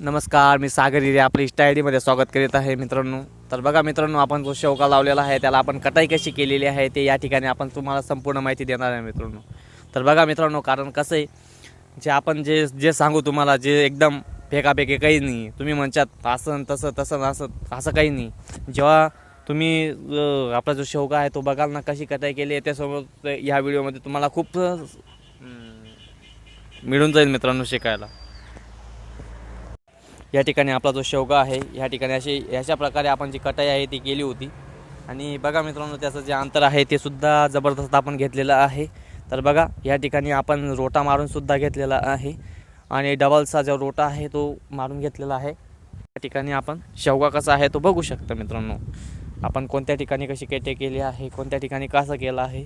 नमस्कार, मी सागर हिरे आपल्या Insta I डीमध्ये स्वागत करीत आहे मित्रांनो. तर बघा मित्रांनो, आपण जो शेवगा लावलेला आहे त्याला आपण कटाई कशी केलेली आहे ते या ठिकाणी आपण तुम्हाला संपूर्ण माहिती देणार आहे मित्रांनो. तर बघा मित्रांनो, कारण कसं आहे, जे आपण जे जे सांगू तुम्हाला, जे एकदम फेकाफेकी काही नाही. तुम्ही म्हणतात असं तसं तसं असं काही नाही. जेव्हा तुम्ही आपला जो शेवगा आहे तो बघाल ना कशी कटाई केली आहे, त्यासोबत ह्या व्हिडिओमध्ये तुम्हाला खूप मिळून जाईल मित्रांनो शिकायला. या ठिकाणी आपला जो शेवगा आहे या ठिकाणी अशा प्रकारे आपण जी कटाई आहे ती केली होती. आणि बघा मित्रांनो, त्याचं जे अंतर आहे ते सुद्धा जबरदस्त आपण घेतलेलं आहे. तर बघा, या ठिकाणी आपण रोटा मारून सुद्धा घेतलेला आहे आणि डबलचा जो रोटा आहे तो मारून घेतलेला आहे. या ठिकाणी आपण शेवगा कसा आहे तो बघू शकता मित्रांनो. आपण कोणत्या ठिकाणी कशी कटाई केली आहे, कोणत्या ठिकाणी कसं केलं आहे,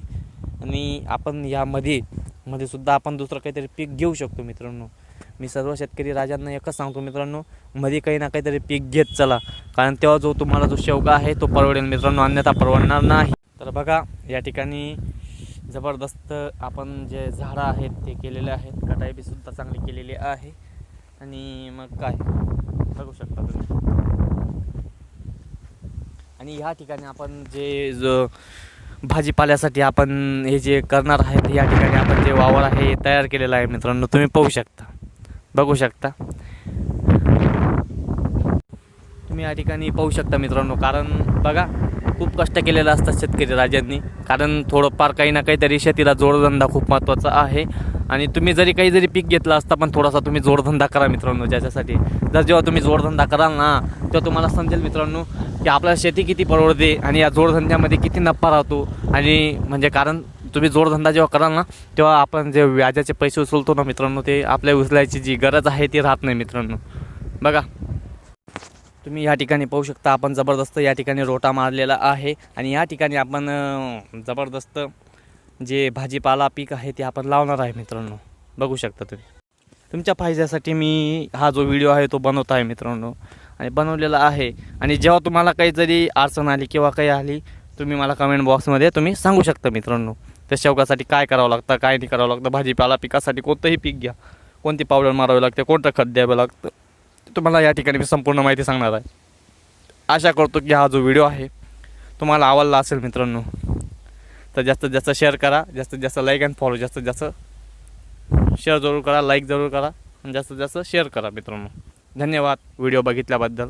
आणि आपण यामध्ये सुद्धा आपण दुसरं काहीतरी पीक घेऊ शकतो मित्रांनो. मी सर्व शेतकरी राजांना एकच सांगतो मित्रांनो, मध्ये काही ना काहीतरी पीक घेत चला, कारण तेव्हा जो तुम्हाला जो शेवगा आहे तो परवडेल मित्रांनो, अन्यथा परवडणार नाही. तर बघा, या ठिकाणी जबरदस्त आपण जे झाडं आहेत ते केलेले आहेत, कटाई बी सुद्धा चांगली केलेली आहे. आणि मग काय बघू शकता तुम्ही. आणि ह्या ठिकाणी आपण जो भाजीपाल्यासाठी आपण हे जे करणार आहेत, या ठिकाणी आपण जे वावर आहे तयार केलेला आहे मित्रांनो, तुम्ही बघू शकता तुम्ही या ठिकाणी पाहू शकता मित्रांनो. कारण बघा, खूप कष्ट केलेलं असतात शेतकरी राजांनी, कारण थोडंफार काही ना काहीतरी शेतीला जोडधंदा खूप महत्त्वाचा आहे. आणि तुम्ही जरी पीक घेतलं असता, पण थोडासा तुम्ही जोडधंदा करा मित्रांनो. ज्याच्यासाठी जेव्हा तुम्ही जोडधंदा कराल ना, तेव्हा तुम्हाला समजेल मित्रांनो की आपल्याला शेती किती परवडते आणि या जोडधंद्यामध्ये किती नफा राहतो. आणि म्हणजे कारण तुम्ही जोडधंदा जेव्हा कराल ना, तेव्हा आपण जे व्याजाचे पैसे उचलतो ना मित्रांनो, ते आपल्या उचलायची जी गरज आहे ती राहत नाही मित्रांनो. बघा, तुम्ही या ठिकाणी पाहू शकता, आपण जबरदस्त या ठिकाणी रोटा मारलेला आहे. आणि या ठिकाणी आपण जबरदस्त जे भाजीपाला पीक आहे ते आपण लावणार आहे मित्रांनो. बघू शकता तुम्ही. तुमच्या फायद्यासाठी मी हा जो व्हिडिओ आहे तो बनवत आहे मित्रांनो, आणि बनवलेला आहे. आणि जेव्हा तुम्हाला काही जरी अडचण आली किंवा काही आली, तुम्ही मला कमेंट बॉक्समध्ये तुम्ही सांगू शकता मित्रांनो. त्या शेवगासाठी काय करावं लागतं, काय नाही करावं लागतं, भाजीपाला पिकासाठी कोणतंही पीक घ्या, कोणती पावडर मारावी लागते, कोणतं खत द्यावं लागतं, तुम्हाला या ठिकाणी मी संपूर्ण माहिती सांगणार आहे. आशा करतो की हा जो व्हिडिओ आहे तुम्हाला आवडला असेल मित्रांनो. तर जास्तीत जास्त शेअर करा, जास्तीत जास्त लाईक अँड फॉलो, जास्तीत जास्त शेअर जरूर करा, लाईक जरूर करा, आणि जास्तीत जास्त शेअर करा मित्रांनो. धन्यवाद व्हिडिओ बघितल्याबद्दल.